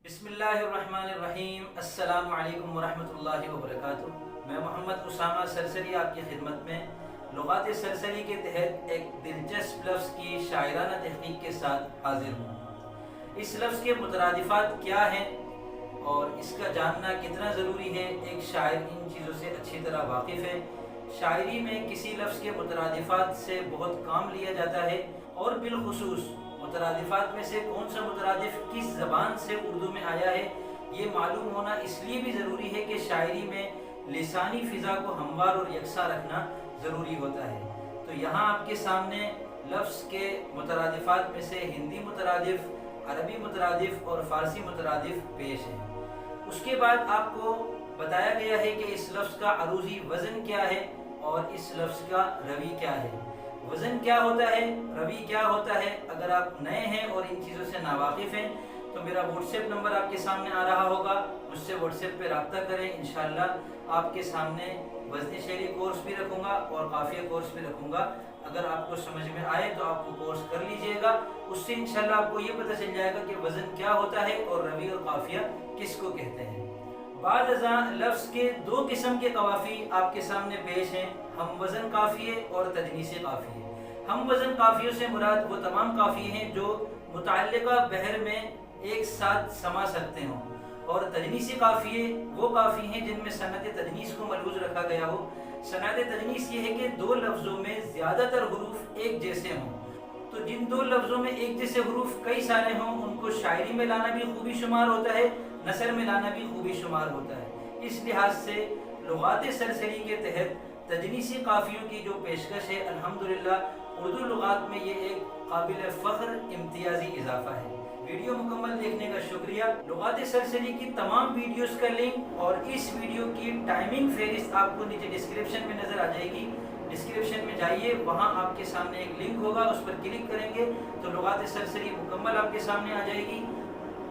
بسم اللہ الرحمن الرحیم۔ السلام علیکم ورحمۃ اللہ وبرکاتہ۔ میں محمد اسامہ سرسری آپ کی خدمت میں لغات سرسری کے تحت ایک دلچسپ لفظ کی شاعرانہ تحقیق کے ساتھ حاضر ہوں۔ اس لفظ کے مترادفات کیا ہیں اور اس کا جاننا کتنا ضروری ہے، ایک شاعر ان چیزوں سے اچھی طرح واقف ہے۔ شاعری میں کسی لفظ کے مترادفات سے بہت کام لیا جاتا ہے، اور بالخصوص مترادفات میں سے کون سا مترادف کس زبان سے اردو میں آیا ہے، یہ معلوم ہونا اس لیے بھی ضروری ہے کہ شاعری میں لسانی فضا کو ہموار اور یکساں رکھنا ضروری ہوتا ہے۔ تو یہاں آپ کے سامنے لفظ کے مترادفات میں سے ہندی مترادف، عربی مترادف اور فارسی مترادف پیش ہیں۔ اس کے بعد آپ کو بتایا گیا ہے کہ اس لفظ کا عروضی وزن کیا ہے اور اس لفظ کا روی کیا ہے۔ وزن کیا ہوتا ہے، روی کیا ہوتا ہے، اگر آپ نئے ہیں اور ان چیزوں سے ناواقف ہیں تو میرا واٹس ایپ نمبر آپ کے سامنے آ رہا ہوگا، مجھ سے واٹس ایپ پہ رابطہ کریں۔ انشاءاللہ آپ کے سامنے وزن شعری کورس بھی رکھوں گا اور قافیہ کورس بھی رکھوں گا۔ اگر آپ کو سمجھ میں آئے تو آپ وہ کورس کر لیجئے گا، اس سے انشاءاللہ آپ کو یہ پتہ چل جائے گا کہ وزن کیا ہوتا ہے اور روی اور قافیہ کس کو کہتے ہیں۔ بعد ازاں لفظ کے دو قسم کے قوافی آپ کے سامنے پیش ہیں، ہم وزن قافیے اور تجنیسی قافیے۔ ہم وزن قافیوں سے مراد وہ تمام قافیے ہیں جو متعلقہ بحر میں ایک ساتھ سما سکتے ہوں، اور تجنیسی قافیے وہ قافی ہیں جن میں صنعت تجنیس کو ملحوظ رکھا گیا ہو۔ صنعت تجنیس یہ ہے کہ دو لفظوں میں زیادہ تر حروف ایک جیسے ہوں، تو جن دو لفظوں میں ایک جیسے حروف کئی سارے ہوں ان کو شاعری میں لانا بھی خوبی شمار ہوتا ہے، نثر میں لانا بھی خوبی شمار ہوتا ہے۔ اس لحاظ سے لغات سرسری کے تحت تجنیسی قافیوں کی جو پیشکش ہے، الحمدللہ اردو لغات میں یہ ایک قابل فخر امتیازی اضافہ ہے۔ ویڈیو مکمل دیکھنے کا شکریہ۔ لغات سرسری کی تمام ویڈیوز کا لنک اور اس ویڈیو کی ٹائمنگ فہرست آپ کو نیچے ڈسکرپشن میں نظر آ جائے گی۔ ڈسکرپشن میں جائیے، وہاں آپ کے سامنے ایک لنک ہوگا، اس پر کلک کریں گے تو لغات سرسری مکمل آپ کے سامنے آ جائے گی۔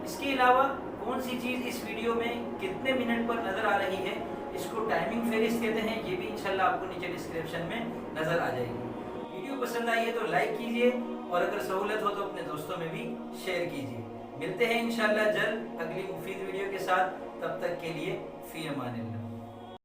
اس کے علاوہ کون سی چیز اس ویڈیو میں کتنے منٹ پر نظر آ رہی ہے، اس کو ٹائمنگ فہرست کہتے ہیں، یہ بھی انشاءاللہ آپ کو نیچے ڈسکرپشن میں نظر آ جائے گی۔ ویڈیو پسند آئی ہے تو لائک کیجئے، اور اگر سہولت ہو تو اپنے دوستوں میں بھی شیئر کیجئے۔ ملتے ہیں انشاءاللہ جلد اگلی مفید ویڈیو کے ساتھ، تب تک کے لیے فی امان اللہ۔